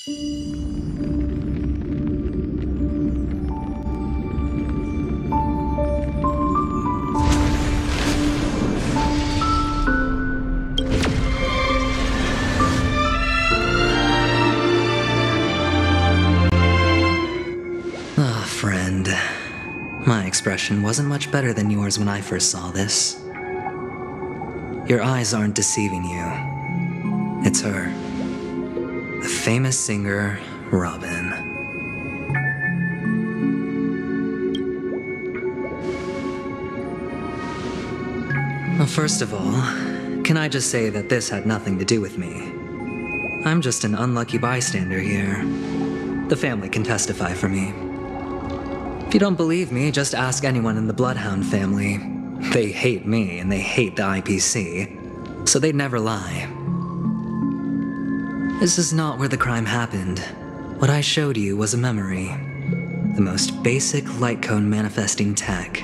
Friend. My expression wasn't much better than yours when I first saw this. Your eyes aren't deceiving you. It's her. The famous singer, Robin. Well, first of all, can I just say that this had nothing to do with me? I'm just an unlucky bystander here. The family can testify for me. If you don't believe me, just ask anyone in the Bloodhound family. They hate me and they hate the IPC, so they'd never lie. This is not where the crime happened. What I showed you was a memory. The most basic light cone manifesting tech,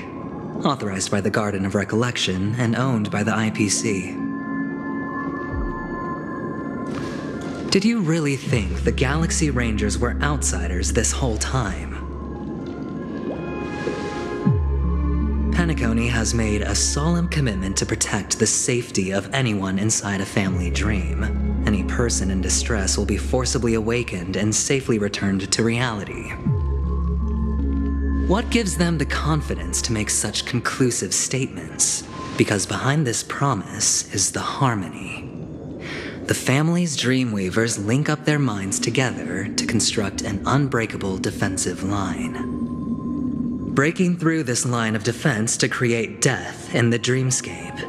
authorized by the Garden of Recollection and owned by the IPC. Did you really think the Galaxy Rangers were outsiders this whole time? Penacony has made a solemn commitment to protect the safety of anyone inside a family dream. Any person in distress will be forcibly awakened and safely returned to reality. What gives them the confidence to make such conclusive statements? Because behind this promise is the harmony. The family's Dreamweavers link up their minds together to construct an unbreakable defensive line. Breaking through this line of defense to create death in the dreamscape.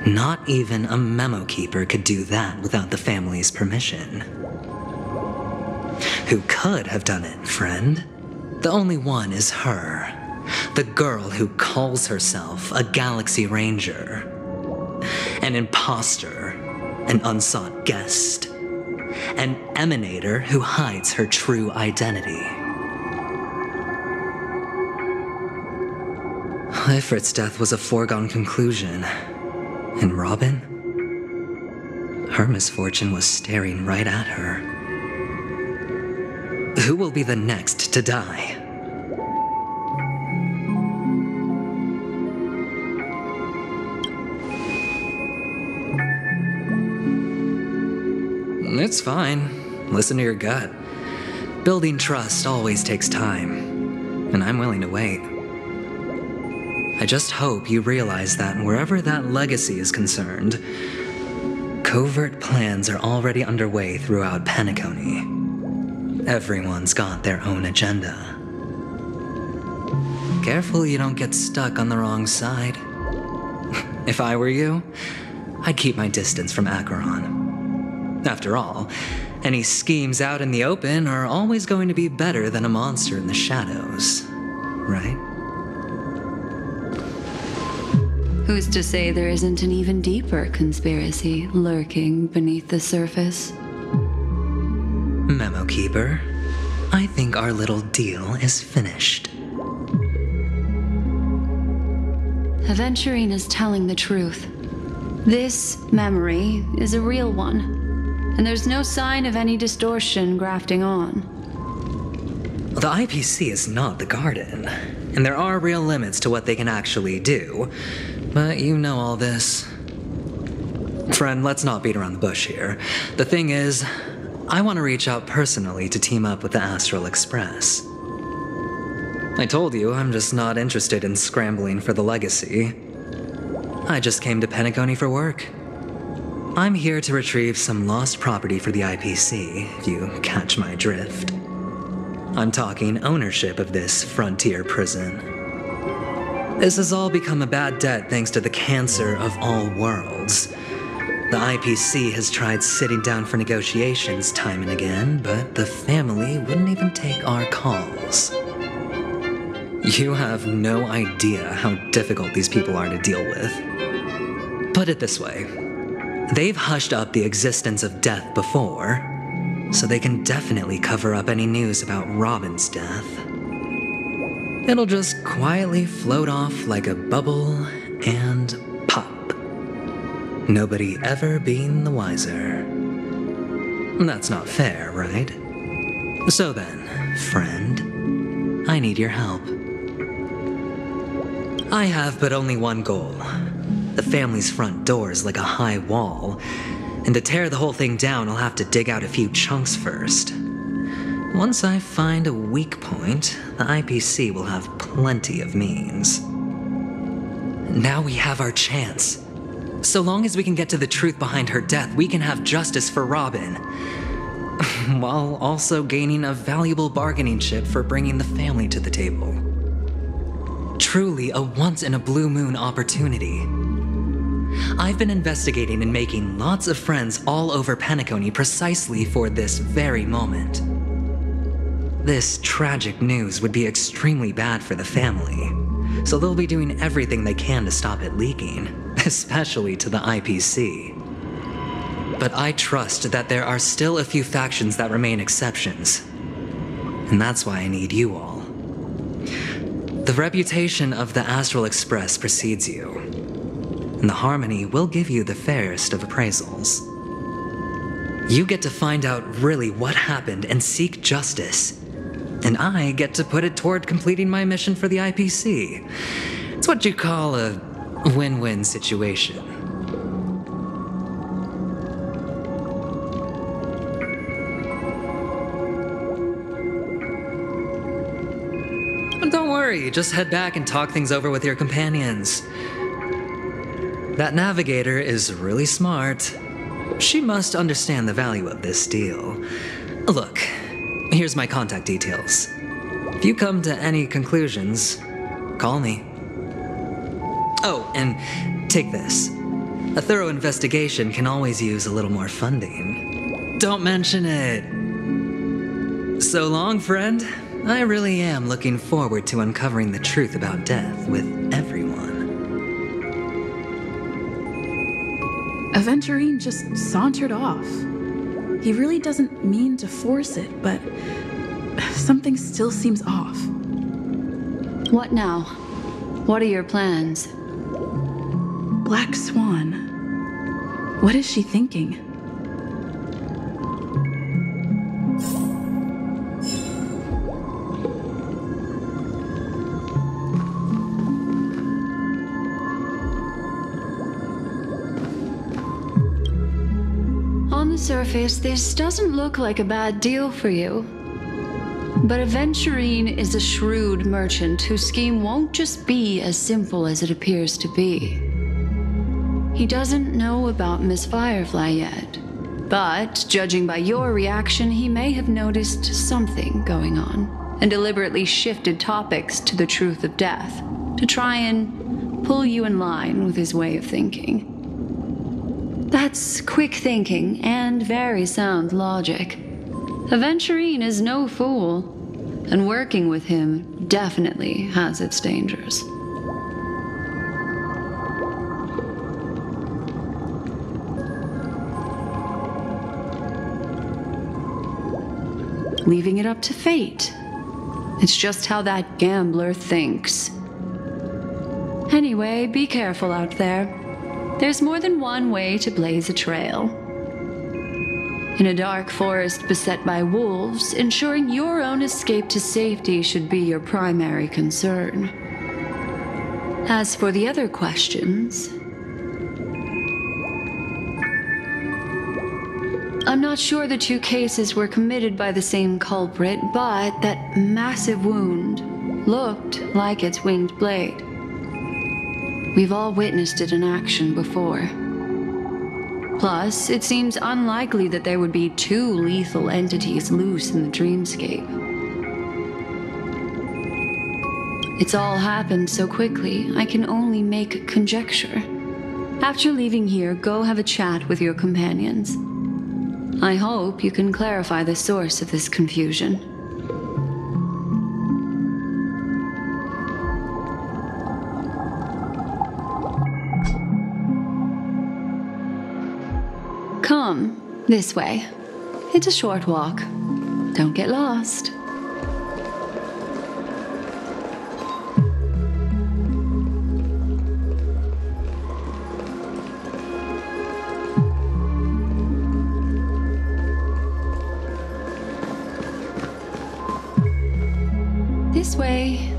Not even a memo keeper could do that without the family's permission. Who could have done it, friend? The only one is her. The girl who calls herself a Galaxy Ranger. An imposter, an unsought guest, an emanator who hides her true identity. Ifrit's death was a foregone conclusion. And Robin? Her misfortune was staring right at her. Who will be the next to die? It's fine. Listen to your gut. Building trust always takes time, and I'm willing to wait. I just hope you realize that wherever that legacy is concerned, covert plans are already underway throughout Penacony. Everyone's got their own agenda. Careful you don't get stuck on the wrong side. If I were you, I'd keep my distance from Acheron. After all, any schemes out in the open are always going to be better than a monster in the shadows, right? Who's to say there isn't an even deeper conspiracy lurking beneath the surface? Memo Keeper, I think our little deal is finished. Aventurine is telling the truth. This memory is a real one, and there's no sign of any distortion grafting on. The IPC is not the Garden, and there are real limits to what they can actually do. But you know all this. Friend, let's not beat around the bush here. The thing is, I want to reach out personally to team up with the Astral Express. I told you I'm just not interested in scrambling for the legacy. I just came to Penacony for work. I'm here to retrieve some lost property for the IPC, if you catch my drift. I'm talking ownership of this frontier prison. This has all become a bad debt thanks to the cancer of all worlds. The IPC has tried sitting down for negotiations time and again, but the family wouldn't even take our calls. You have no idea how difficult these people are to deal with. Put it this way, they've hushed up the existence of death before, so they can definitely cover up any news about Robin's death. It'll just quietly float off like a bubble and pop. Nobody ever being the wiser. That's not fair, right? So then, friend, I need your help. I have but only one goal. The family's front door is like a high wall, and to tear the whole thing down, I'll have to dig out a few chunks first. Once I find a weak point, the IPC will have plenty of means. Now we have our chance. So long as we can get to the truth behind her death, we can have justice for Robin, while also gaining a valuable bargaining chip for bringing the family to the table. Truly a once-in-a-blue-moon opportunity. I've been investigating and making lots of friends all over Penacony precisely for this very moment. This tragic news would be extremely bad for the family, so they'll be doing everything they can to stop it leaking, especially to the IPC. But I trust that there are still a few factions that remain exceptions, and that's why I need you all. The reputation of the Astral Express precedes you, and the Harmony will give you the fairest of appraisals. You get to find out really what happened and seek justice, and I get to put it toward completing my mission for the IPC. It's what you call a win-win situation. Don't worry, just head back and talk things over with your companions. That navigator is really smart. She must understand the value of this deal. Look, here's my contact details. If you come to any conclusions, call me. Oh, and take this. A thorough investigation can always use a little more funding. Don't mention it. So long, friend. I really am looking forward to uncovering the truth about death with everyone. Aventurine just sauntered off. He really doesn't mean to force it, but something still seems off. What now? What are your plans? Black Swan. What is she thinking? On the surface, this doesn't look like a bad deal for you. But Aventurine is a shrewd merchant whose scheme won't just be as simple as it appears to be. He doesn't know about Miss Firefly yet, but judging by your reaction, he may have noticed something going on and deliberately shifted topics to the truth of death to try and pull you in line with his way of thinking. That's quick thinking and very sound logic. Aventurine is no fool, and working with him definitely has its dangers. Leaving it up to fate. It's just how that gambler thinks. Anyway, be careful out there. There's more than one way to blaze a trail. In a dark forest beset by wolves, ensuring your own escape to safety should be your primary concern. As for the other questions, I'm not sure the two cases were committed by the same culprit, but that massive wound looked like its winged blade. We've all witnessed it in action before. Plus, it seems unlikely that there would be two lethal entities loose in the dreamscape. It's all happened so quickly, I can only make conjecture. After leaving here, go have a chat with your companions. I hope you can clarify the source of this confusion. Come, this way. It's a short walk. Don't get lost. way,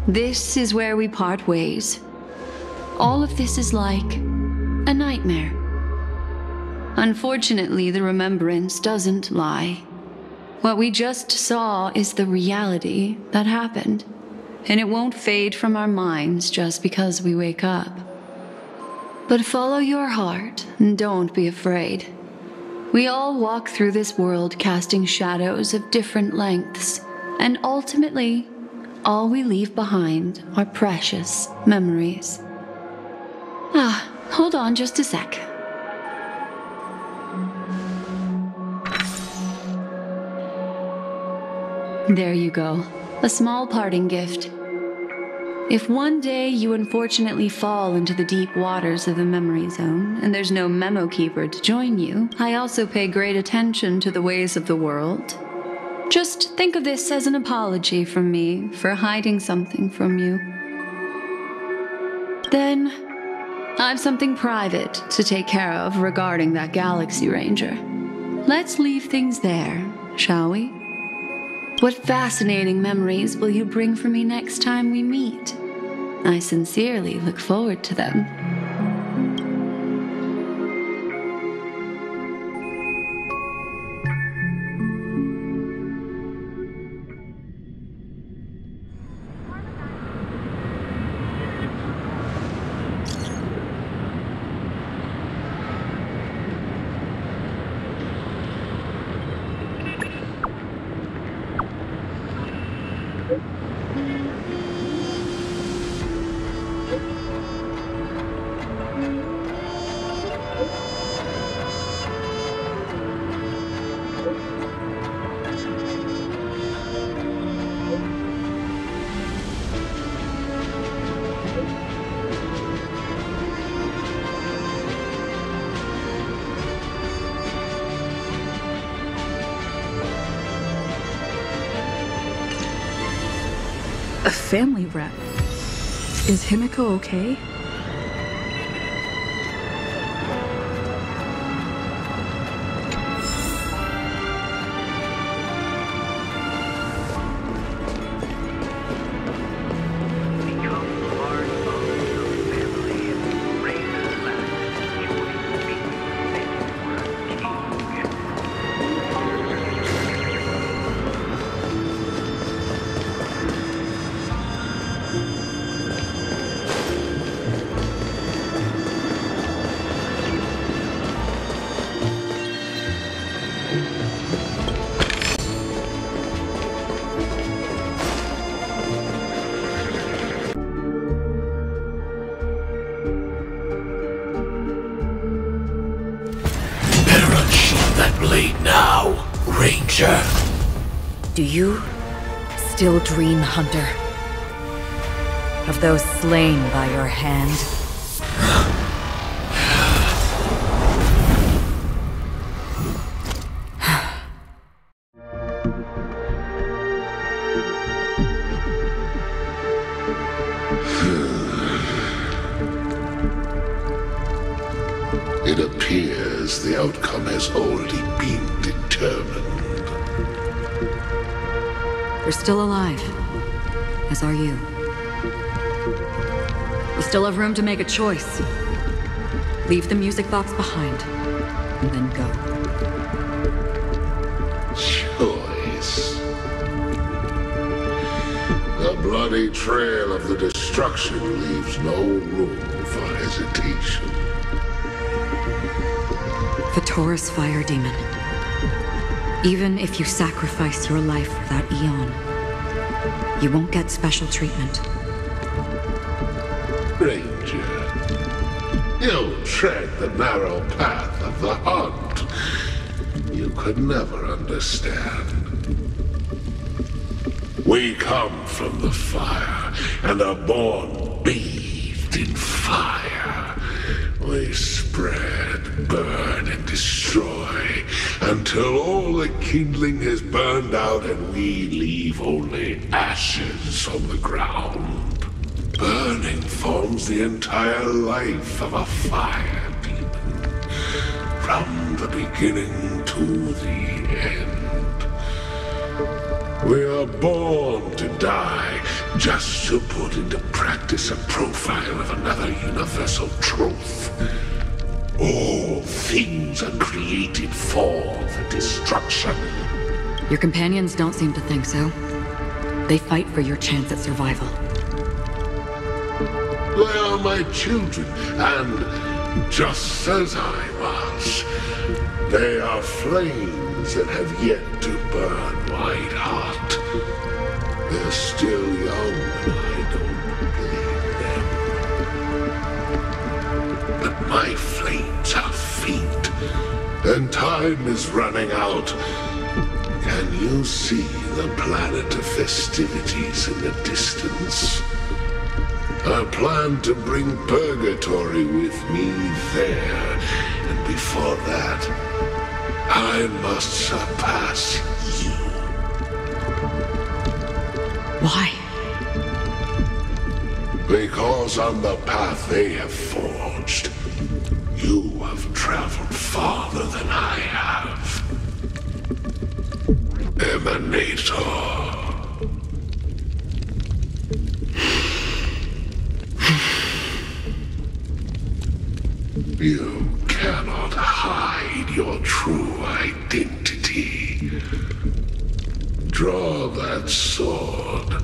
this is where we part ways. All of this is like a nightmare. Unfortunately, the remembrance doesn't lie. What we just saw is the reality that happened, and it won't fade from our minds just because we wake up. But follow your heart and don't be afraid. We all walk through this world casting shadows of different lengths, and ultimately, all we leave behind are precious memories. Hold on just a sec. There you go. A small parting gift. If one day you unfortunately fall into the deep waters of the memory zone, and there's no memo keeper to join you, I also pay great attention to the ways of the world. Just think of this as an apology from me for hiding something from you. Then, I've something private to take care of regarding that Galaxy Ranger. Let's leave things there, shall we? What fascinating memories will you bring for me next time we meet? I sincerely look forward to them. A family rep. Is Himiko okay? Do you still dream, Hunter, of those slain by your hand? It appears the outcome has already been determined. We're still alive, as are you. We still have room to make a choice. Leave the music box behind, and then go. Choice. The bloody trail of the destruction leaves no room for hesitation. The Taurus Fire Demon. Even if you sacrifice your life for that eon, you won't get special treatment. Ranger, you tread the narrow path of the hunt. You could never understand. We come from the fire, and are born bathed in fire. We spread, burn, and destroy, until all the kindling has burned out and we leave only ashes on the ground. Burning forms the entire life of a fire demon, from the beginning to the end. We are born to die, just to put into practice a profile of another universal truth. All things are created for the destruction. Your companions don't seem to think so. They fight for your chance at survival. They are my children, and just as I was, they are flames that have yet to burn white hot. They're still young, and I don't believe them. But my flames are faint, and time is running out. Can you see the planet of festivities in the distance? I plan to bring purgatory with me there, and before that, I must surpass you. Why? Because on the path they have forged, you have traveled farther than I have. Emanator. You cannot hide your true identity. Draw that sword,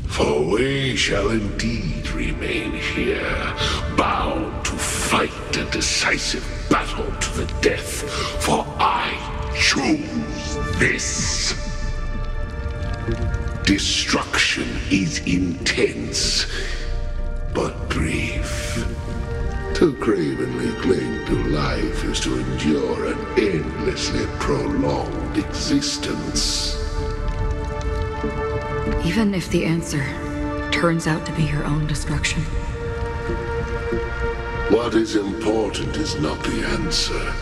for we shall indeed remain here, bound to fight a decisive battle to the death, for I choose this. Destruction is intense, but brief. To cravenly cling to life is to endure an endlessly prolonged existence. Even if the answer turns out to be your own destruction. What is important is not the answer,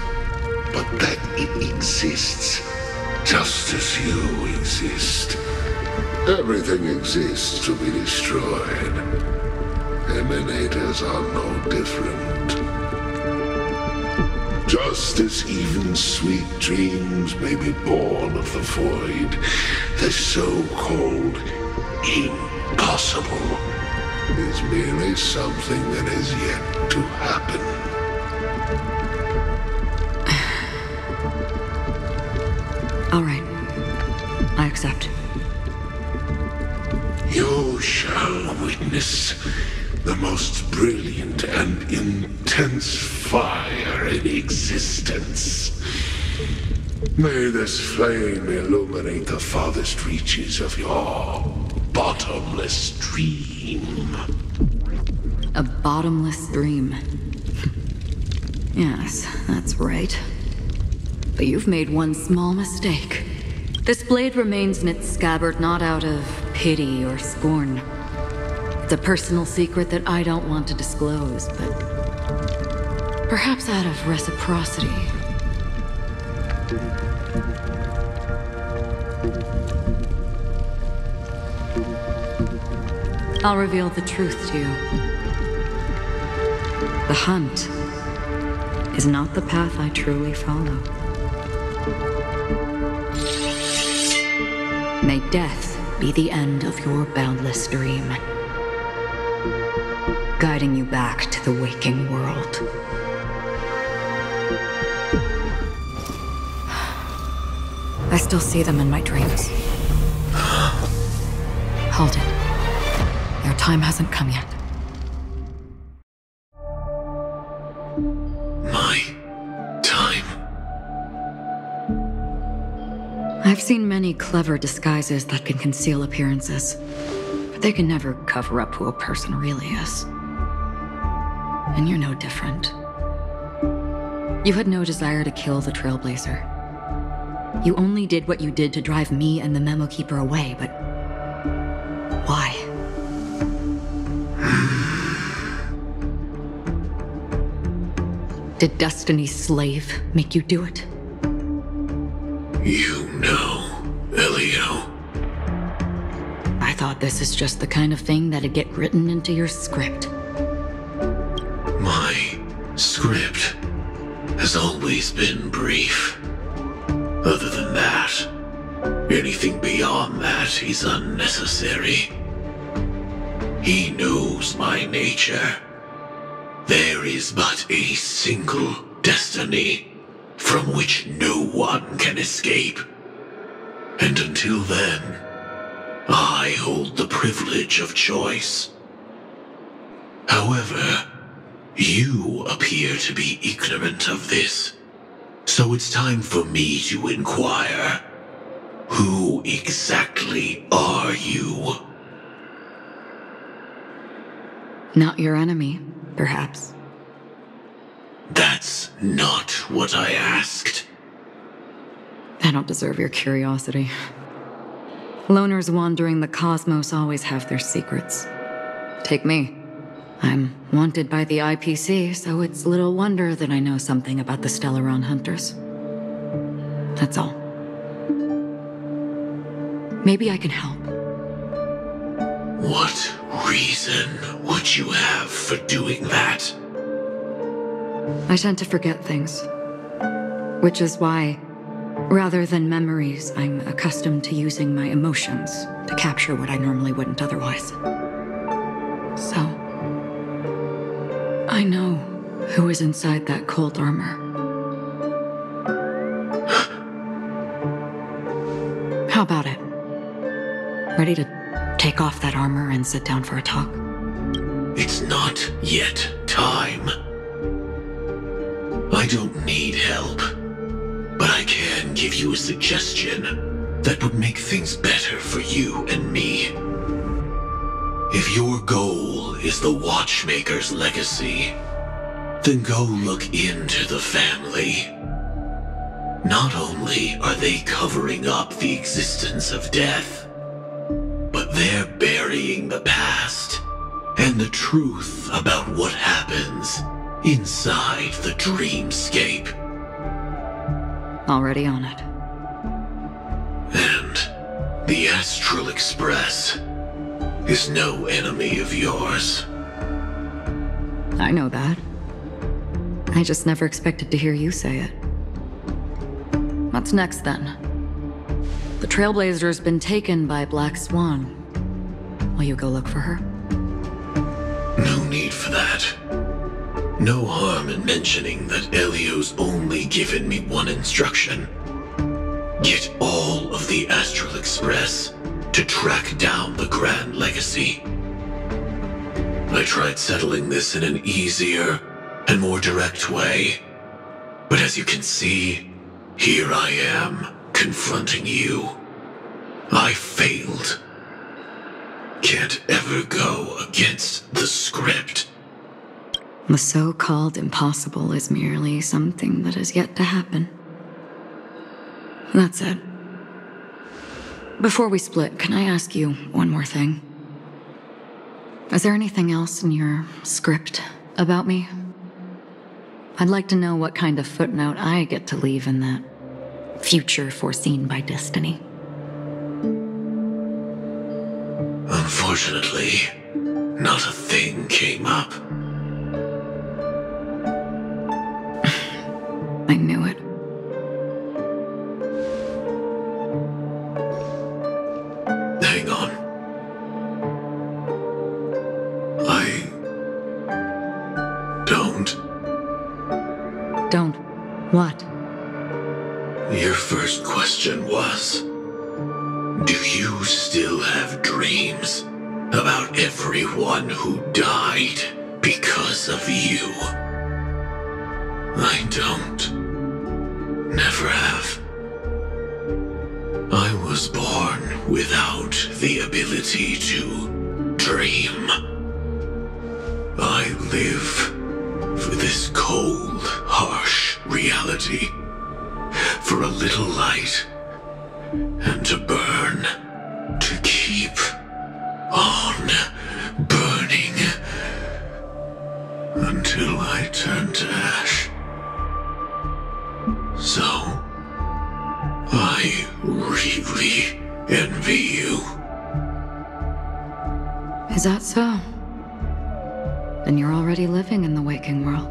but that it exists, just as you exist. Everything exists to be destroyed. Emanators are no different. Just as even sweet dreams may be born of the void, the so-called impossible is merely something that has yet to happen. All right. I accept. You shall witness the most brilliant and intense fire in existence. May this flame illuminate the farthest reaches of your bottomless dream. A bottomless dream. Yes, that's right. But you've made one small mistake. This blade remains in its scabbard not out of pity or scorn. It's a personal secret that I don't want to disclose, but perhaps out of reciprocity. I'll reveal the truth to you. The hunt is not the path I truly follow. May death be the end of your boundless dream, guiding you back to the waking world. I still see them in my dreams. Hold it. Your time hasn't come yet. My time? I've seen many clever disguises that can conceal appearances, but they can never cover up who a person really is. And you're no different. You had no desire to kill the Trailblazer. You only did what you did to drive me and the Memo Keeper away, but why? Did Destiny's slave make you do it? You know, Elio. I thought this is just the kind of thing that'd get written into your script. My script has always been brief. Other than that, Anything beyond that is unnecessary. He knows my nature. There is but a single destiny from which no one can escape. And until then, I hold the privilege of choice. However, you appear to be ignorant of this, so it's time for me to inquire. Who exactly are you? Not your enemy, perhaps. That's not what I asked. I don't deserve your curiosity. Loners wandering the cosmos always have their secrets. Take me. I'm wanted by the IPC, so it's little wonder that I know something about the Stellaron Hunters. That's all. Maybe I can help. What reason would you have for doing that? I tend to forget things. Which is why, rather than memories, I'm accustomed to using my emotions to capture what I normally wouldn't otherwise. So, I know who is inside that cold armor. How about it? Ready to take off that armor and sit down for a talk? It's not yet time. I don't need help, but I can give you a suggestion that would make things better for you and me. If your goal is the Watchmaker's legacy, then go look into the family. Not only are they covering up the existence of death, but they're burying the past and the truth about what happens inside the dreamscape. Already on it. And the Astral Express is no enemy of yours. I know that. I just never expected to hear you say it. What's next, then? The Trailblazer's been taken by Black Swan. Will you go look for her? No need for that. No harm in mentioning that Elio's only given me one instruction. Get all of the Astral Express to track down the Grand Legacy. I tried settling this in an easier and more direct way, but as you can see, here I am, confronting you. I failed. Can't ever go against the script. The so-called impossible is merely something that is yet to happen. That's it. Before we split, can I ask you one more thing? Is there anything else in your script about me? I'd like to know what kind of footnote I get to leave in that future foreseen by destiny. Unfortunately, not a thing came up. I knew it. Hang on. Don't. What? Your first question was, do you still have dreams about everyone who died because of you? I don't. Never have. I was born without the ability to dream. I live for this cold, harsh reality, for a little light, and to burn, to keep on burning, until I turn to ash. So, I really envy you. Is that so? Then you're already living in the waking world.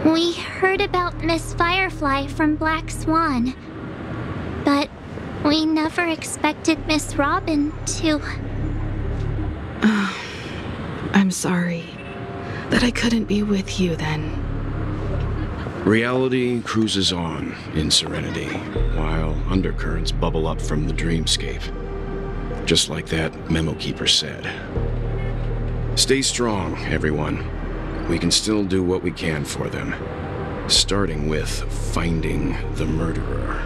We heard about Miss Firefly from Black Swan, but we never expected Miss Robin to... I'm sorry that I couldn't be with you then. Reality cruises on in serenity, while undercurrents bubble up from the dreamscape. Just like that memo keeper said. Stay strong, everyone. We can still do what we can for them. Starting with finding the murderer.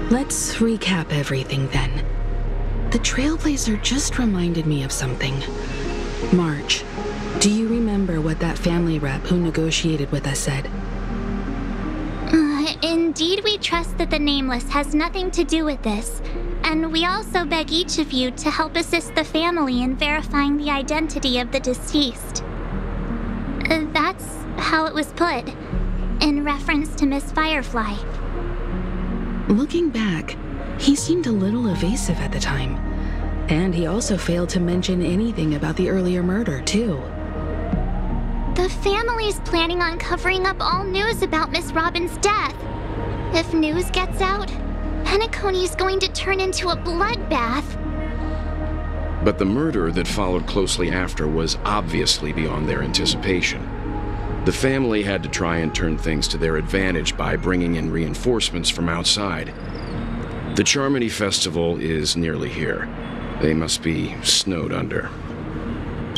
Let's recap everything then. The Trailblazer just reminded me of something. Marge, do you remember what that family rep who negotiated with us said? Indeed, we trust that the Nameless has nothing to do with this, and we also beg each of you to help assist the family in verifying the identity of the deceased. That's how it was put, in reference to Miss Firefly. Looking back, he seemed a little evasive at the time, and he also failed to mention anything about the earlier murder, too. The family's planning on covering up all news about Miss Robin's death. If news gets out, Penacony's going to turn into a bloodbath. But the murder that followed closely after was obviously beyond their anticipation. The family had to try and turn things to their advantage by bringing in reinforcements from outside. The Charmony Festival is nearly here. They must be snowed under.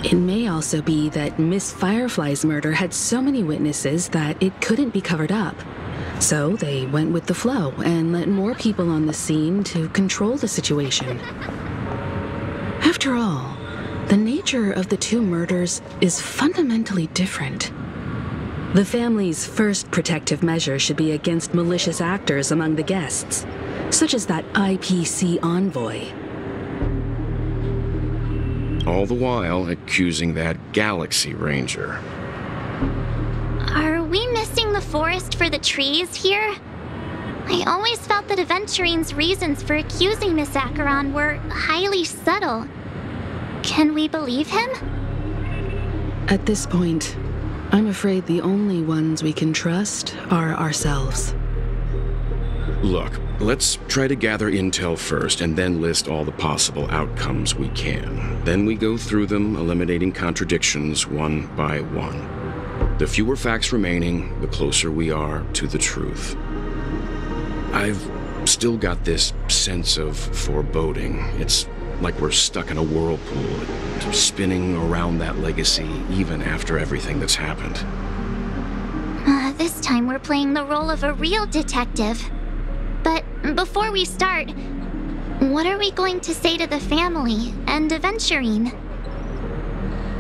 It may also be that Miss Firefly's murder had so many witnesses that it couldn't be covered up. So they went with the flow and let more people on the scene to control the situation. After all, the nature of the two murders is fundamentally different. The family's first protective measure should be against malicious actors among the guests, such as that IPC envoy. All the while accusing that Galaxy Ranger. Are we missing the forest for the trees here? I always felt that Aventurine's reasons for accusing Miss Acheron were highly subtle. Can we believe him? At this point, I'm afraid the only ones we can trust are ourselves. Look, let's try to gather intel first and then list all the possible outcomes we can. Then we go through them, eliminating contradictions one by one. The fewer facts remaining, the closer we are to the truth. I've still got this sense of foreboding. It's like we're stuck in a whirlpool, spinning around that legacy even after everything that's happened. This time we're playing the role of a real detective. But before we start, what are we going to say to the family and Aventurine?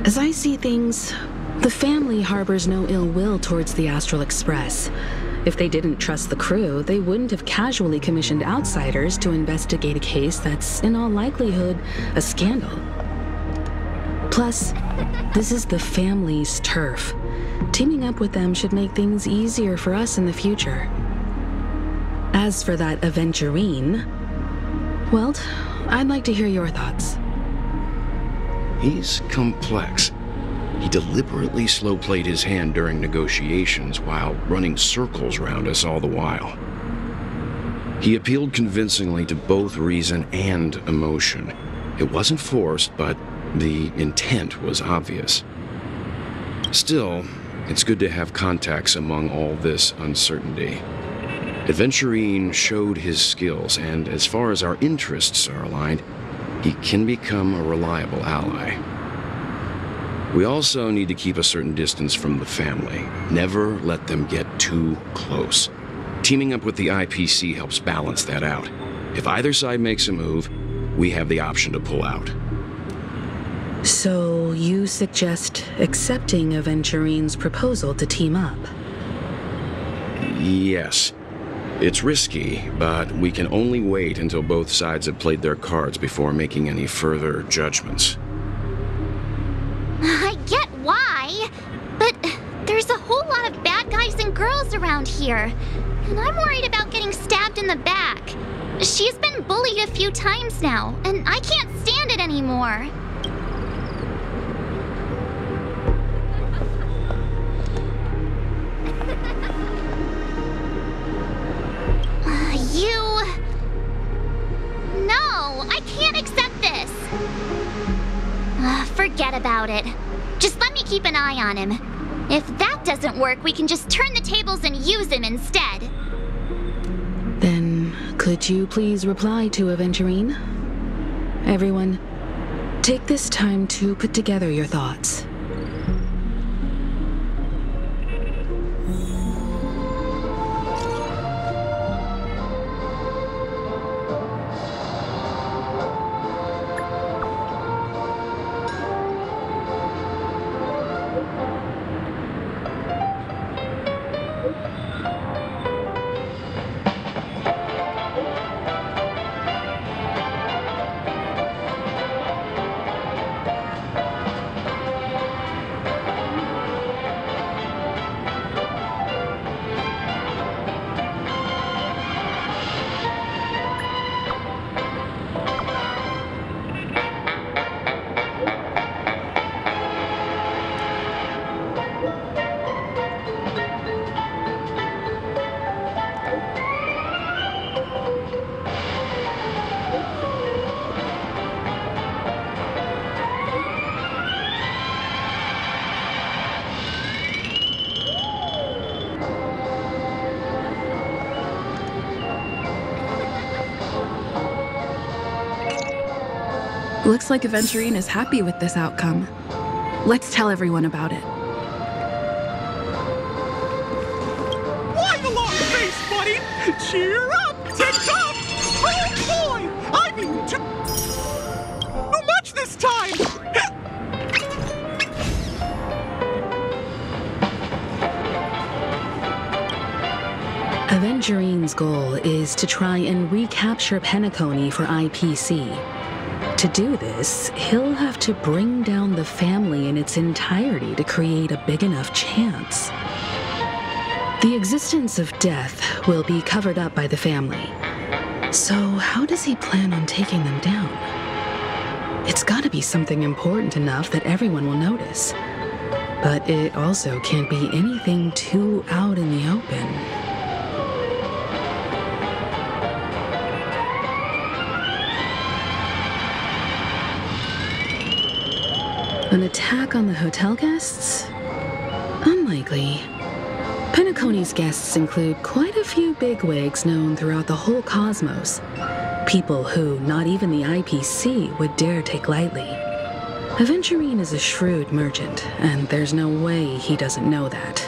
As I see things, the family harbors no ill will towards the Astral Express. If they didn't trust the crew, they wouldn't have casually commissioned outsiders to investigate a case that's, in all likelihood, a scandal. Plus, this is the family's turf. Teaming up with them should make things easier for us in the future. As for that Aventurine, well, I'd like to hear your thoughts. He's complex. He deliberately slow-played his hand during negotiations while running circles around us all the while. He appealed convincingly to both reason and emotion. It wasn't forced, but the intent was obvious. Still, it's good to have contacts among all this uncertainty. Aventurine showed his skills, and as far as our interests are aligned, he can become a reliable ally. We also need to keep a certain distance from the family. Never let them get too close. Teaming up with the IPC helps balance that out. If either side makes a move, we have the option to pull out. So you suggest accepting Aventurine's proposal to team up? Yes. It's risky, but we can only wait until both sides have played their cards before making any further judgments. I get why, but there's a whole lot of bad guys and girls around here, and I'm worried about getting stabbed in the back. She's been bullied a few times now, and I can't stand it anymore. Forget about it. Just let me keep an eye on him. If that doesn't work, we can just turn the tables and use him instead. Then, could you please reply to Aventurine? Everyone, take this time to put together your thoughts. Looks like Aventurine is happy with this outcome. Let's tell everyone about it. Why the long face, buddy? Cheer up! TikTok! Oh boy! I mean, too much this time! Aventurine's goal is to try and recapture Penacony for IPC. To do this, he'll have to bring down the family in its entirety to create a big enough chance. The existence of death will be covered up by the family. So how does he plan on taking them down? It's gotta be something important enough that everyone will notice. But it also can't be anything too out in the open. An attack on the hotel guests? Unlikely. Penacony's guests include quite a few bigwigs known throughout the whole cosmos. People who not even the IPC would dare take lightly. Aventurine is a shrewd merchant, and there's no way he doesn't know that.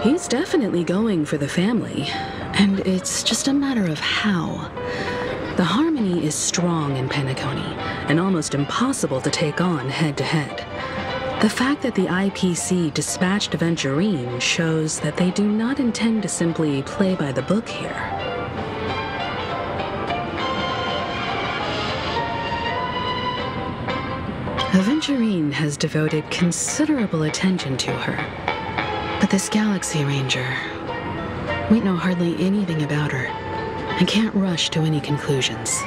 He's definitely going for the family, and it's just a matter of how. The harmony is strong in Penacony, and almost impossible to take on head-to-head. The fact that the IPC dispatched Aventurine shows that they do not intend to simply play by the book here. Aventurine has devoted considerable attention to her. But this Galaxy Ranger, we know hardly anything about her. I can't rush to any conclusions.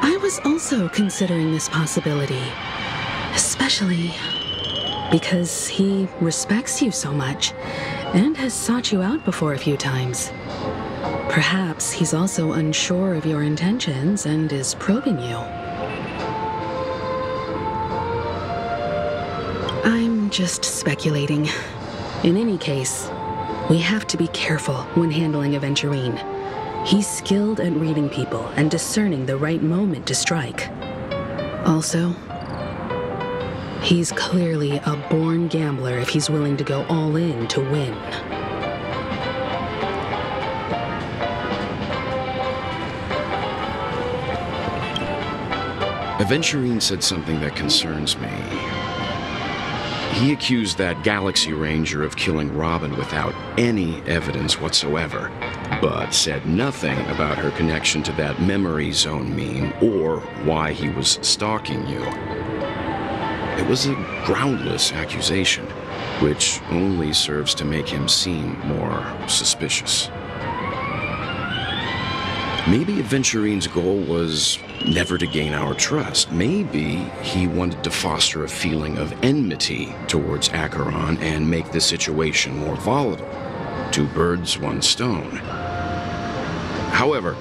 I was also considering this possibility, especially because he respects you so much and has sought you out before a few times. Perhaps he's also unsure of your intentions and is probing you. I'm just speculating. In any case, we have to be careful when handling Aventurine. He's skilled at reading people and discerning the right moment to strike. Also, he's clearly a born gambler if he's willing to go all in to win. Aventurine said something that concerns me. He accused that Galaxy Ranger of killing Robin without any evidence whatsoever, but said nothing about her connection to that memory zone meme or why he was stalking you. It was a groundless accusation, which only serves to make him seem more suspicious. Maybe Aventurine's goal was never to gain our trust. Maybe he wanted to foster a feeling of enmity towards Acheron and make the situation more volatile. Two birds, one stone. However,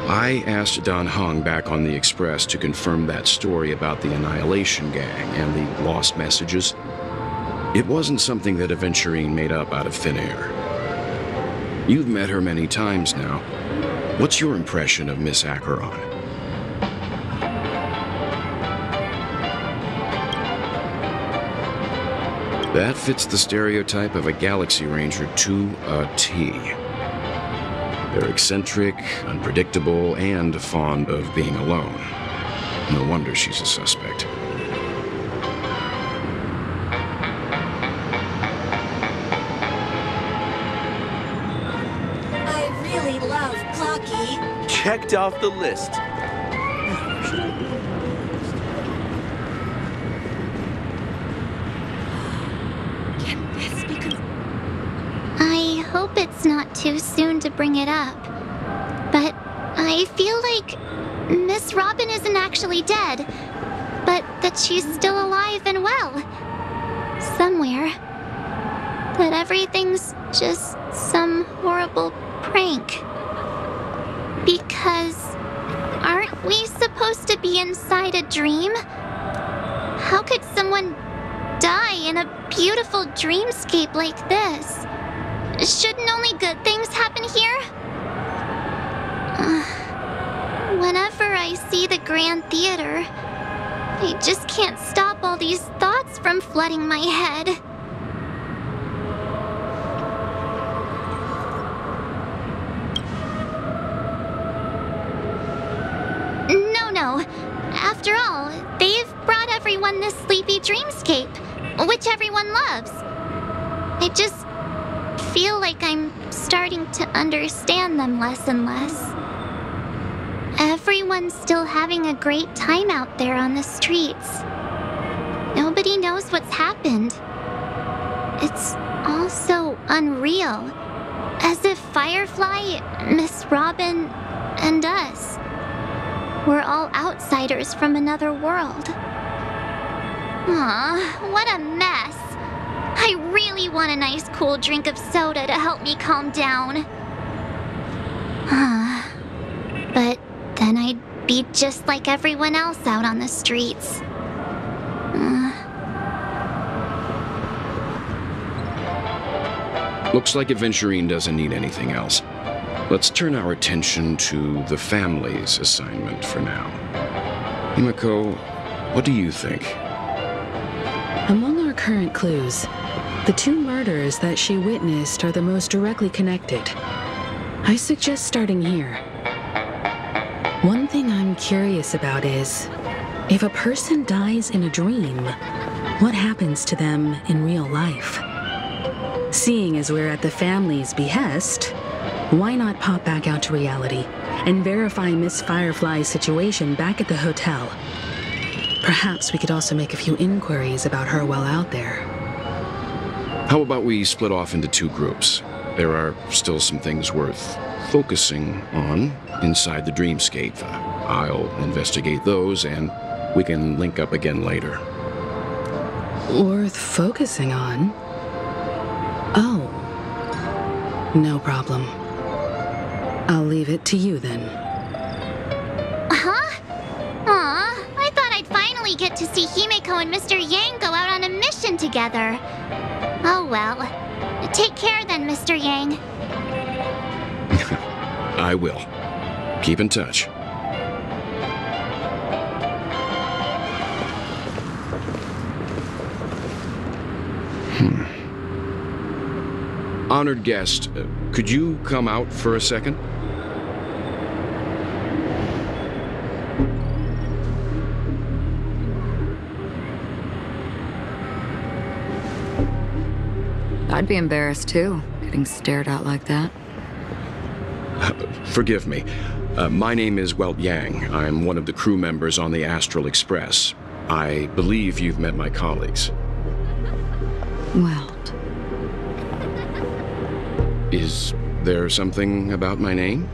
I asked Don Hung back on the Express to confirm that story about the Annihilation Gang and the lost messages. It wasn't something that Aventurine made up out of thin air. You've met her many times now. What's your impression of Miss Acheron? That fits the stereotype of a Galaxy Ranger to a T. They're eccentric, unpredictable, and fond of being alone. No wonder she's a suspect. I really love Clocky. Checked off the list. I hope it's not too soon to bring it up, but I feel like Miss Robin isn't actually dead, but that she's still alive and well. Somewhere. That everything's just some horrible prank. Because aren't we supposed to be inside a dream? How could someone die in a beautiful dreamscape like this? Shouldn't only good things happen here? Whenever I see the Grand Theater, I just can't stop all these thoughts from flooding my head. No. After all, they've brought everyone this sleepy dreamscape, which everyone loves. I just feel like I'm starting to understand them less and less. Everyone's still having a great time out there on the streets. Nobody knows what's happened. It's all so unreal. As if Firefly, Miss Robin, and us were all outsiders from another world. Aw, what a mess. I really want a nice cool drink of soda to help me calm down. But then I'd be just like everyone else out on the streets. Looks like Aventurine doesn't need anything else. Let's turn our attention to the family's assignment for now. Himiko, what do you think? Among our current clues, the two murders that she witnessed are the most directly connected. I suggest starting here. One thing I'm curious about is, if a person dies in a dream, what happens to them in real life? Seeing as we're at the family's behest, why not pop back out to reality and verify Miss Firefly's situation back at the hotel? Perhaps we could also make a few inquiries about her while out there. How about we split off into two groups? There are still some things worth focusing on inside the dreamscape. I'll investigate those, and we can link up again later. Worth focusing on? Oh. No problem. I'll leave it to you then. Huh? Aw, I thought I'd finally get to see Himiko and Mr. Yang go out on a mission together. Oh well. Take care then, Mr. Yang. I will. Keep in touch. Honored guest, could you come out for a second? I'd be embarrassed too, getting stared at like that. Forgive me. My name is Welt Yang. I'm one of the crew members on the Astral Express. I believe you've met my colleagues. Welt. Is there something about my name?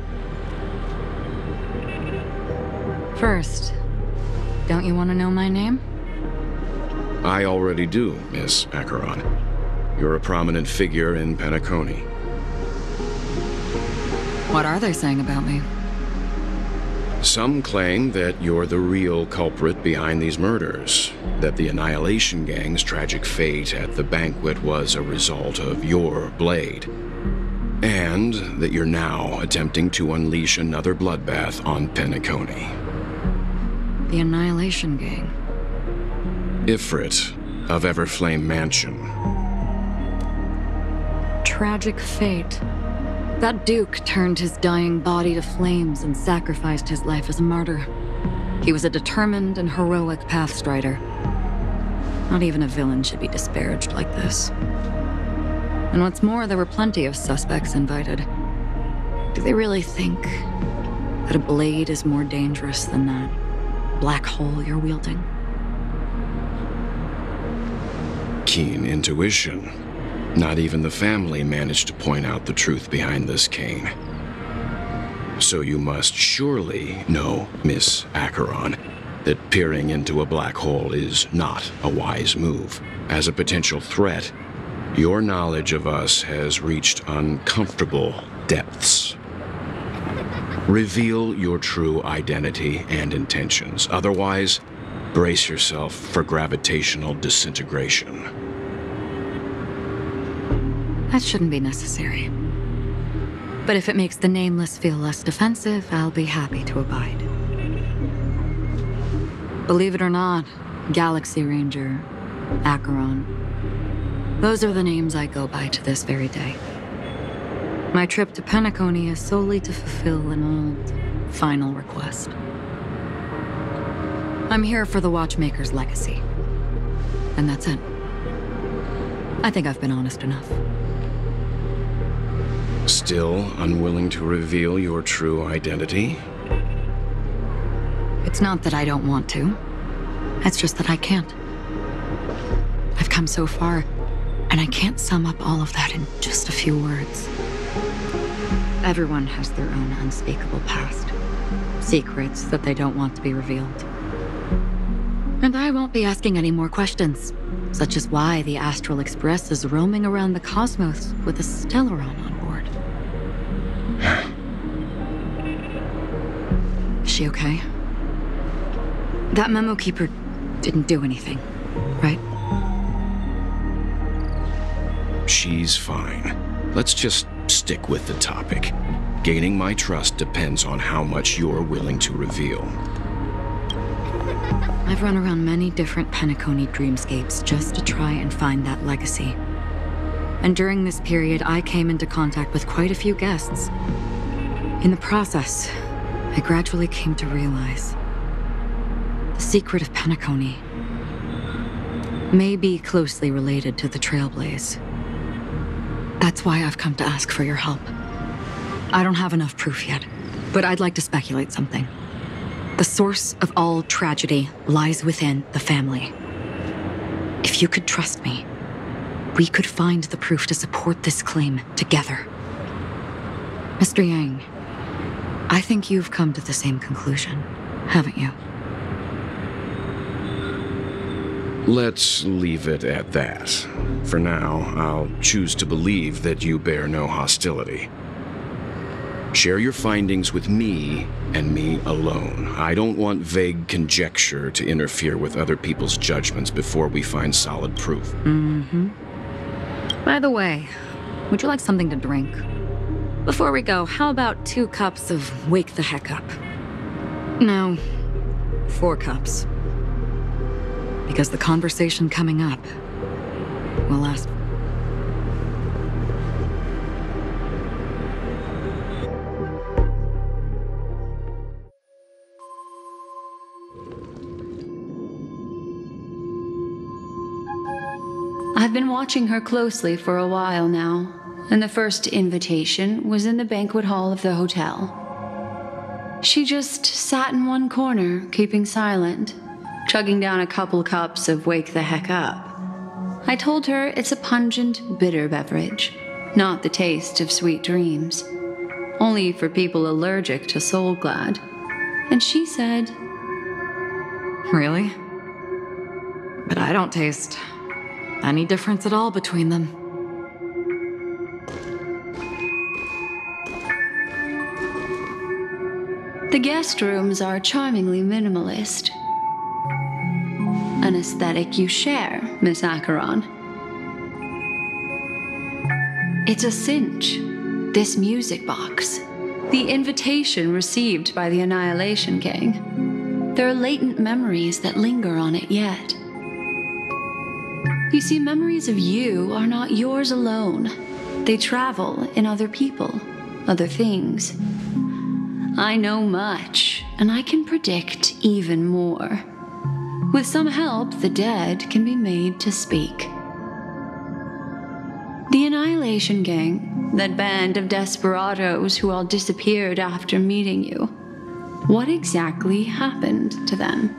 First, don't you want to know my name? I already do, Miss Acheron. You're a prominent figure in Penacony. What are they saying about me? Some claim that you're the real culprit behind these murders, that the Annihilation Gang's tragic fate at the banquet was a result of your blade, and that you're now attempting to unleash another bloodbath on Penacony. The Annihilation Gang. Ifrit of Everflame Mansion. Tragic fate. That Duke turned his dying body to flames and sacrificed his life as a martyr. He was a determined and heroic pathstrider. Not even a villain should be disparaged like this. And what's more, there were plenty of suspects invited. Do they really think that a blade is more dangerous than that black hole you're wielding? Keen intuition. Not even the family managed to point out the truth behind this cane. So you must surely know, Miss Acheron, that peering into a black hole is not a wise move. As a potential threat, your knowledge of us has reached uncomfortable depths. Reveal your true identity and intentions. Otherwise, brace yourself for gravitational disintegration. That shouldn't be necessary. But if it makes the Nameless feel less defensive, I'll be happy to abide. Believe it or not, Galaxy Ranger, Acheron, those are the names I go by to this very day. My trip to Penacony is solely to fulfill an old, final request. I'm here for the Watchmaker's legacy. And that's it. I think I've been honest enough. Still unwilling to reveal your true identity? It's not that I don't want to. It's just that I can't. I've come so far, and I can't sum up all of that in just a few words. Everyone has their own unspeakable past. Secrets that they don't want to be revealed. And I won't be asking any more questions, such as why the Astral Express is roaming around the cosmos with a Stellaron on board. Is she okay? That memo keeper didn't do anything, right? She's fine. Let's just stick with the topic. Gaining my trust depends on how much you're willing to reveal. I've run around many different Penacony dreamscapes just to try and find that legacy. And during this period, I came into contact with quite a few guests. In the process, I gradually came to realize the secret of Penacony may be closely related to the Trailblaze. That's why I've come to ask for your help. I don't have enough proof yet, but I'd like to speculate something. The source of all tragedy lies within the family. If you could trust me, we could find the proof to support this claim together. Mr. Yang, I think you've come to the same conclusion, haven't you? Let's leave it at that. For now, I'll choose to believe that you bear no hostility. Share your findings with me and me alone. I don't want vague conjecture to interfere with other people's judgments before we find solid proof. By the way, would you like something to drink? Before we go, how about 2 cups of Wake the Heck Up? No, 4 cups. Because the conversation coming up will last. I've been watching her closely for a while now, and the first invitation was in the banquet hall of the hotel. She just sat in one corner, keeping silent, chugging down a couple cups of Wake the Heck Up. I told her it's a pungent, bitter beverage, not the taste of sweet dreams. Only for people allergic to Soul Glad. And she said, Really? But I don't taste any difference at all between them. The guest rooms are charmingly minimalist. An aesthetic you share, Miss Acheron. It's a cinch, this music box. The invitation received by the Annihilation Gang. There are latent memories that linger on it yet. You see, memories of you are not yours alone. They travel in other people, other things. I know much, and I can predict even more. With some help, the dead can be made to speak. The Annihilation Gang, that band of desperados who all disappeared after meeting you. What exactly happened to them?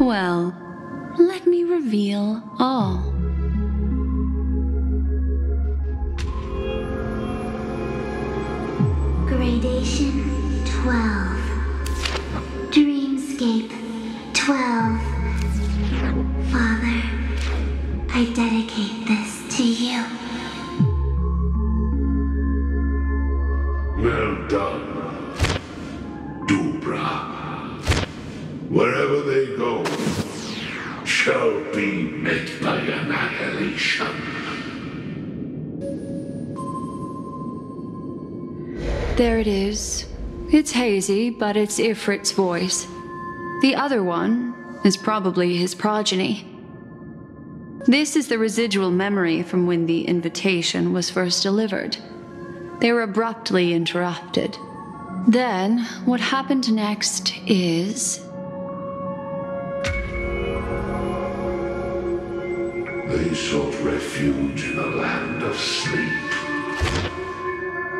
Well, let me reveal all. Gradation 12. Dreamscape 12. Father, I dedicate this to you. Well done, Dubra. Wherever they go, shall be met by annihilation. There it is. It's hazy, but it's Ifrit's voice. The other one is probably his progeny. This is the residual memory from when the invitation was first delivered. They were abruptly interrupted. Then, what happened next is... They sought refuge in a land of sleep,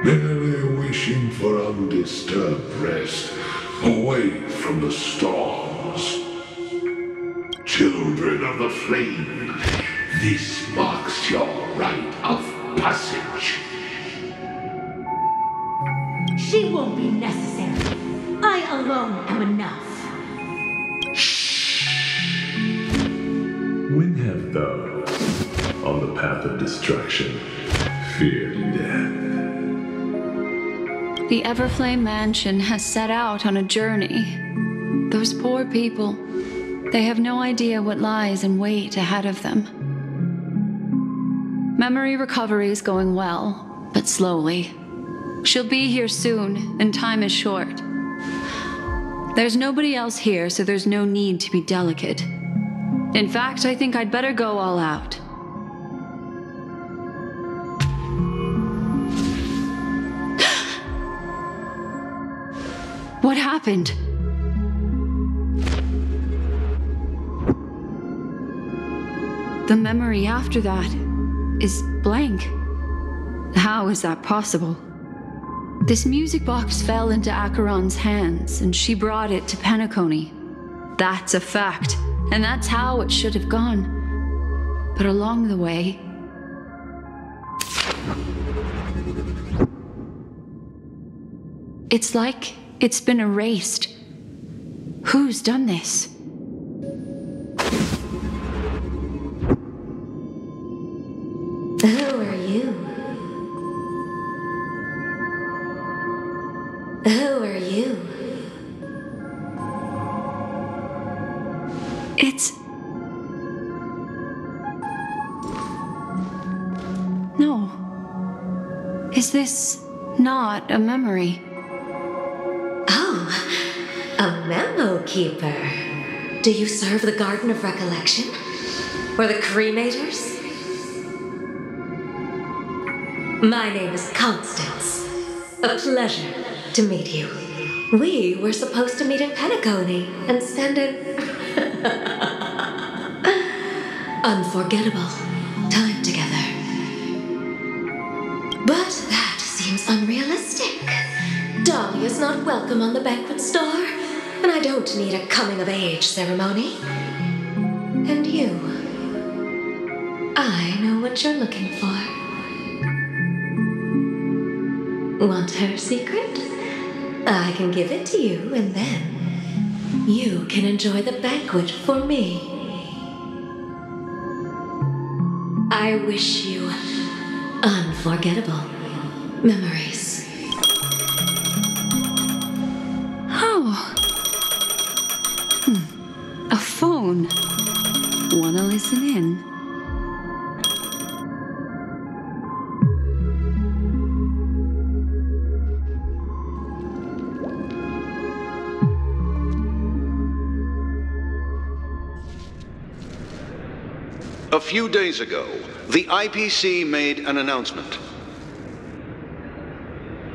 merely wishing for undisturbed rest, away from the storms. Children of the flame, this marks your rite of passage. She won't be necessary. I alone am enough. When have thou, on the path of destruction, feared death? The Everflame Mansion has set out on a journey. Those poor people, they have no idea what lies in wait ahead of them. Memory recovery is going well, but slowly. She'll be here soon, and time is short. There's nobody else here, so there's no need to be delicate. In fact, I think I'd better go all out. What happened? The memory after that is blank. How is that possible? This music box fell into Acheron's hands, and she brought it to Penacony. That's a fact, and that's how it should have gone. But along the way... it's like it's been erased. Who's done this? Who are you? Who are you? It's... no. Is this not a memory? Oh, a memo keeper. Do you serve the Garden of Recollection? Or the Cremators? My name is Constance. A pleasure to meet you. We were supposed to meet in Penacony and spend an unforgettable time together. But that seems unrealistic. Dolly is not welcome on the banquet store, and I don't need a coming-of-age ceremony. And you, I know what you're looking for. Want her secret? I can give it to you, and then you can enjoy the banquet for me. I wish you unforgettable memories. listen in. A few days ago, the IPC made an announcement.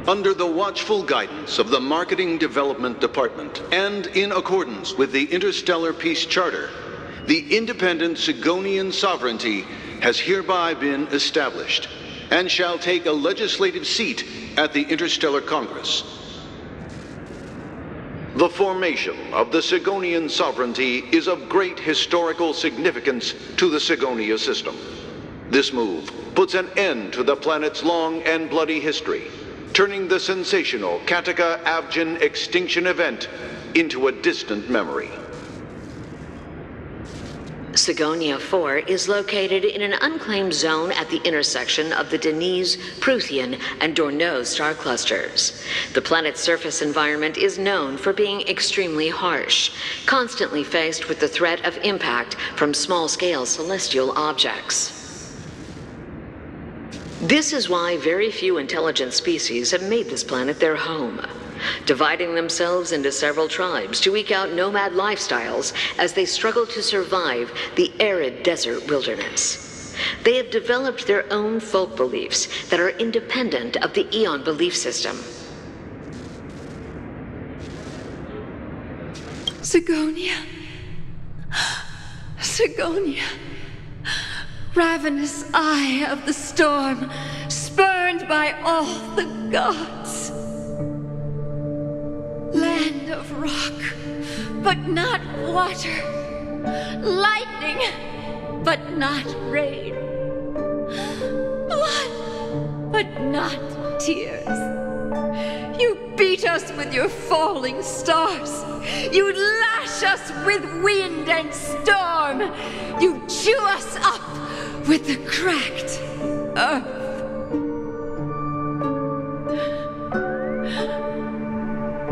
Under the watchful guidance of the Marketing Development Department, and in accordance with the Interstellar Peace Charter, the independent Sigonian sovereignty has hereby been established, and shall take a legislative seat at the Interstellar Congress. The formation of the Sigonian sovereignty is of great historical significance to the Sigonia system. This move puts an end to the planet's long and bloody history, turning the sensational Kataka-Abjin extinction event into a distant memory. Sigonia 4 is located in an unclaimed zone at the intersection of the Denise, Prothean, and Dorneau star clusters. The planet's surface environment is known for being extremely harsh, constantly faced with the threat of impact from small-scale celestial objects. This is why very few intelligent species have made this planet their home, dividing themselves into several tribes to eke out nomad lifestyles as they struggle to survive the arid desert wilderness. They have developed their own folk beliefs that are independent of the Eon belief system. Sigonia. Sigonia. Ravenous eye of the storm, spurned by all the gods. Land of rock, but not water. Lightning, but not rain. Blood, but not tears. You beat us with your falling stars. You lash us with wind and storm. You chew us up with the cracked earth.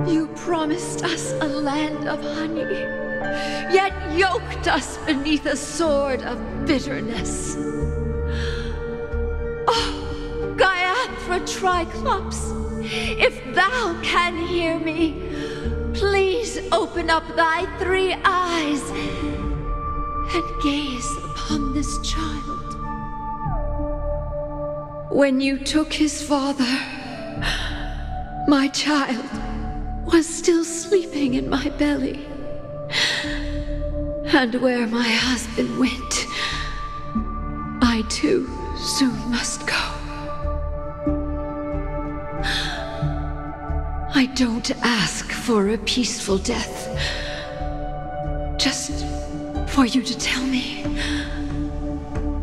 You promised us a land of honey, yet yoked us beneath a sword of bitterness. Oh, Gaiathra Triclops, if thou can hear me, please open up thy 3 eyes and gaze upon this child. When you took his father, my child was still sleeping in my belly. And where my husband went, I too soon must go. I don't ask for a peaceful death, just for you to tell me,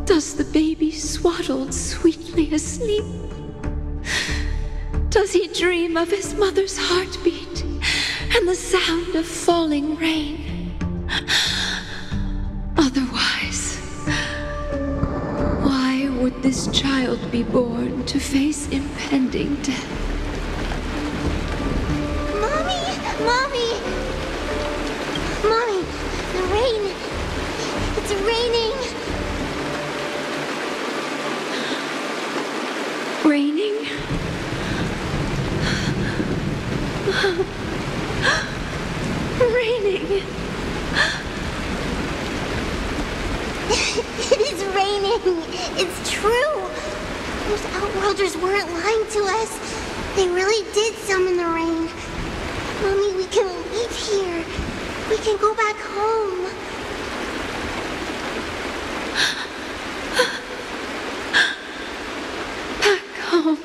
does the baby swaddled sweetly asleep? Does he dream of his mother's heartbeat and the sound of falling rain? Otherwise, why would this child be born to face impending death? Mommy! Mommy! The rain! It's raining! Raining? Raining! It is raining! It's true! Those Outworlders weren't lying to us. They really did summon the rain. Mommy, we can leave here. We can go back home. Back home.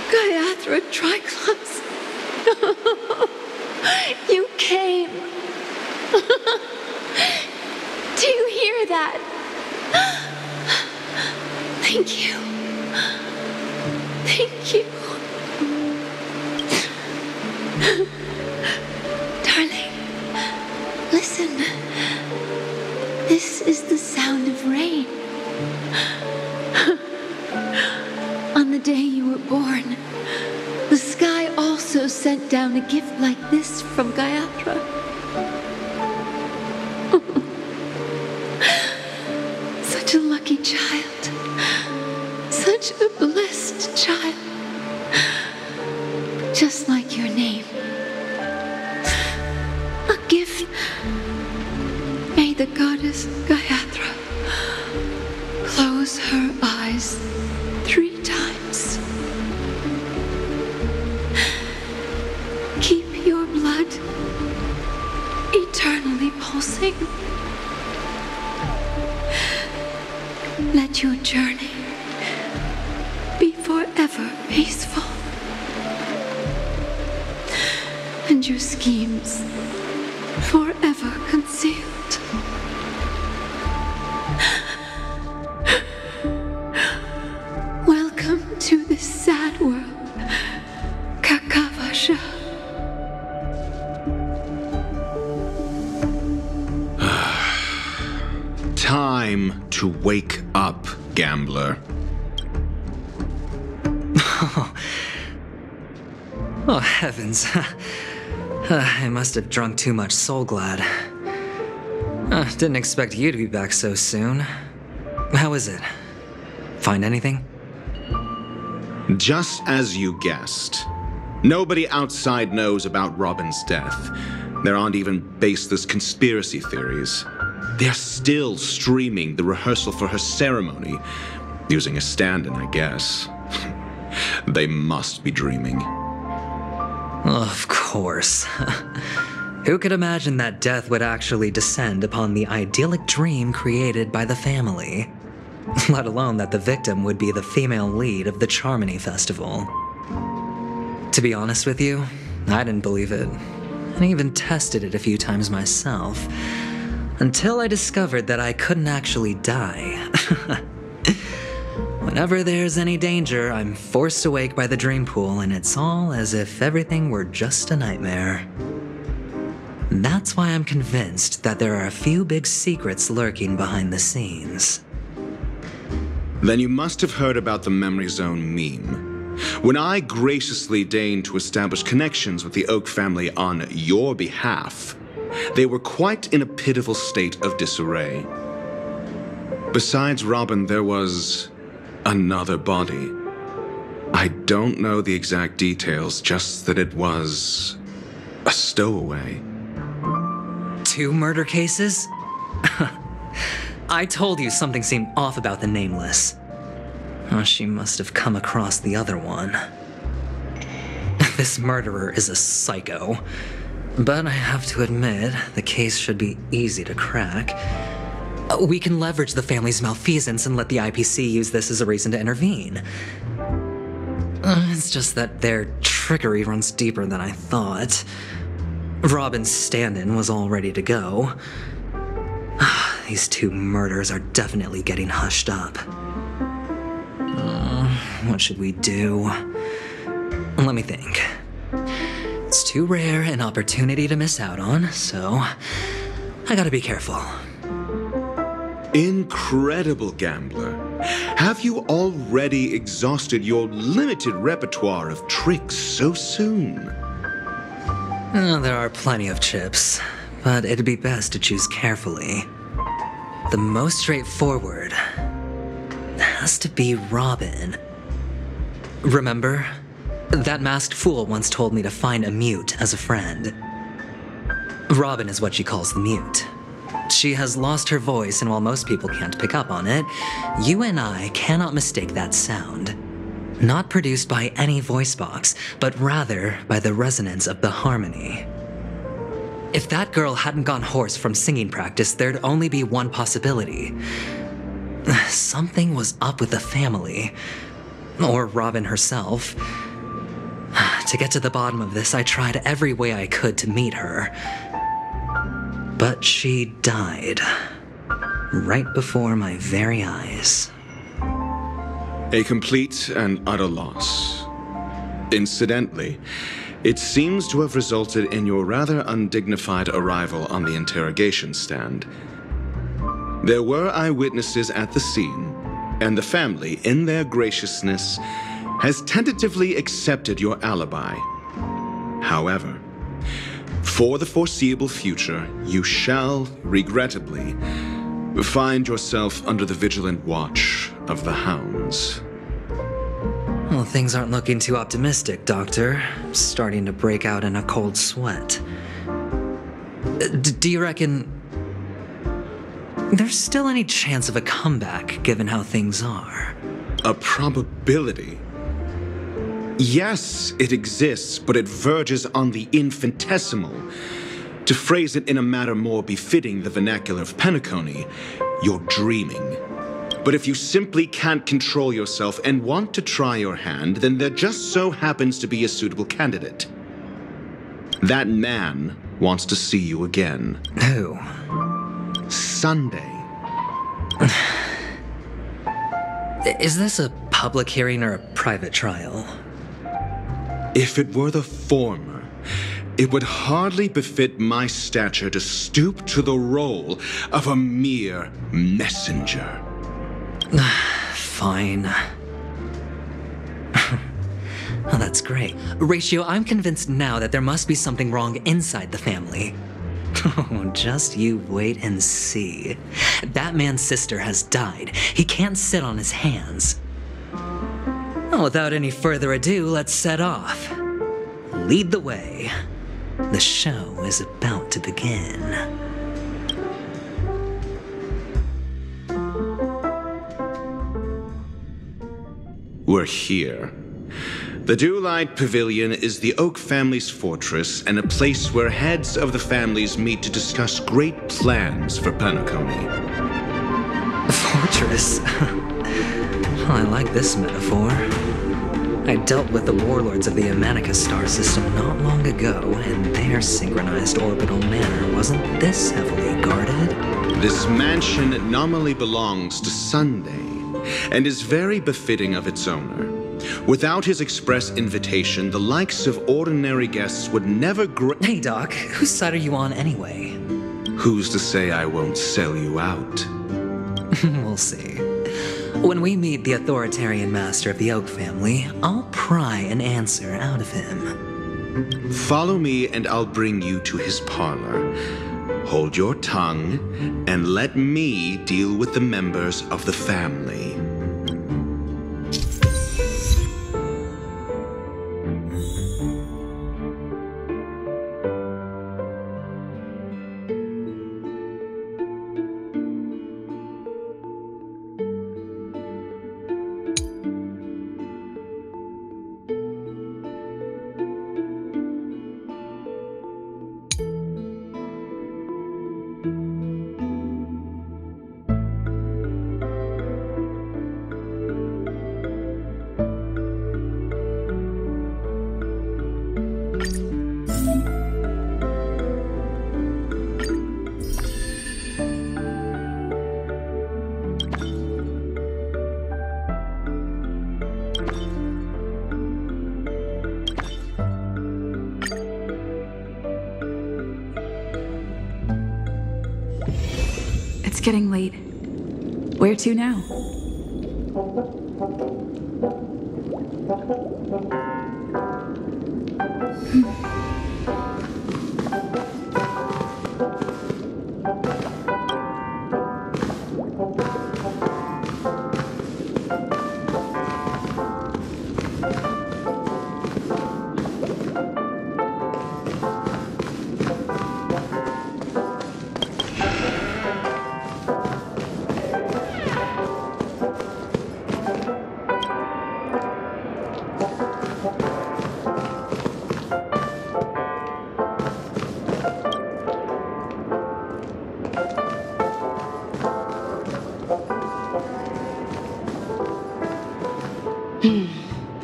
Gaiathra Triclops. You came. Do you hear that? Thank you. Thank you. Darling, listen. This is the sound of rain. On the day you were born, the sky also sent down a gift like this from Gaiathra. Such a lucky child. Such a blessed child. Just like your name. A gift. May the goddess Gayatri close her eyes 3 times. Keep your blood eternally pulsing. Let your journey be forever peaceful. And your schemes forever concealed. Welcome to this sad world, Kakavasha. Time to wake up, gambler. Oh, heavens. I must have drunk too much Soul Glad. Didn't expect you to be back so soon. How is it? Find anything? Just as you guessed. Nobody outside knows about Robin's death. There aren't even baseless conspiracy theories. They're still streaming the rehearsal for her ceremony, using a stand-in, I guess. They must be dreaming. Of course. Who could imagine that death would actually descend upon the idyllic dream created by the family? Let alone that the victim would be the female lead of the Charmony Festival. To be honest with you, I didn't believe it. And even tested it a few times myself. Until I discovered that I couldn't actually die. Whenever there's any danger, I'm forced awake by the dream pool, and it's all as if everything were just a nightmare. That's why I'm convinced that there are a few big secrets lurking behind the scenes. Then you must have heard about the Memory Zone meme. When I graciously deigned to establish connections with the Oak family on your behalf, they were quite in a pitiful state of disarray. Besides Robin, there was another body. I don't know the exact details, just that it was a stowaway. 2 murder cases? I told you something seemed off about the Nameless. Oh, she must have come across the other one. This murderer is a psycho. But I have to admit, the case should be easy to crack. We can leverage the family's malfeasance and let the IPC use this as a reason to intervene. It's just that their trickery runs deeper than I thought. Robin's stand-in was all ready to go. These 2 murders are definitely getting hushed up. What should we do? Let me think. It's too rare an opportunity to miss out on, so I gotta be careful. Incredible, gambler. Have you already exhausted your limited repertoire of tricks so soon? There are plenty of chips, but it'd be best to choose carefully. The most straightforward has to be Robin. Remember? That masked fool once told me to find a mute as a friend. Robin is what she calls the mute. She has lost her voice, and while most people can't pick up on it, you and I cannot mistake that sound. Not produced by any voice box, but rather by the resonance of the harmony. If that girl hadn't gone hoarse from singing practice, there'd only be one possibility. Something was up with the family. Or Robin herself. To get to the bottom of this, I tried every way I could to meet her. But she died. Right before my very eyes. A complete and utter loss. Incidentally, it seems to have resulted in your rather undignified arrival on the interrogation stand. There were eyewitnesses at the scene, and the family, in their graciousness, has tentatively accepted your alibi. However, For the foreseeable future, you shall, regrettably, find yourself under the vigilant watch of the hounds. Well, things aren't looking too optimistic, Doctor. I'm starting to break out in a cold sweat. Do you reckon there's still any chance of a comeback, given how things are? A probability? Yes, it exists, but it verges on the infinitesimal. To phrase it in a manner more befitting the vernacular of Penacony, you're dreaming. But if you simply can't control yourself and want to try your hand, then there just so happens to be a suitable candidate. That man wants to see you again. Who? Sunday. Is this a public hearing or a private trial? If it were the former, it would hardly befit my stature to stoop to the role of a mere messenger. Fine. Oh, that's great. Ratio, I'm convinced now that there must be something wrong inside the family. Oh, just you wait and see. That man's sister has died. He can't sit on his hands. Well, without any further ado, let's set off. Lead the way. The show is about to begin. We're here. The Dewlight Pavilion is the Oak family's fortress and a place where heads of the families meet to discuss great plans for Penacony. Fortress? I like this metaphor. I dealt with the warlords of the Amanicus star system not long ago, and their synchronized orbital manner wasn't this heavily guarded. This mansion nominally belongs to Sunday, and is very befitting of its owner. Without his express invitation, the likes of ordinary guests would never Hey, Doc, whose side are you on anyway? Who's to say I won't sell you out? We'll see. When we meet the authoritarian master of the Oak family, I'll pry an answer out of him. Follow me and I'll bring you to his parlor. Hold your tongue and let me deal with the members of the family. It's getting late. Where to now?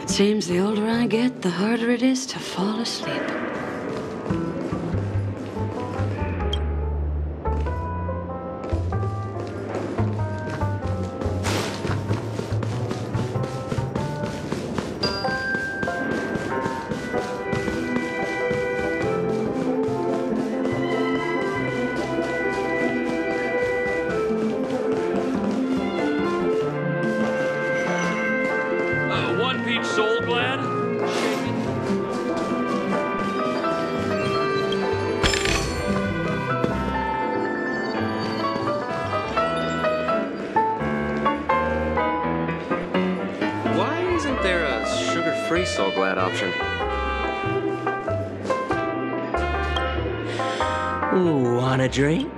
It seems the older I get, the harder it is to fall asleep. there a sugar-free Soul Glad option? Want a drink?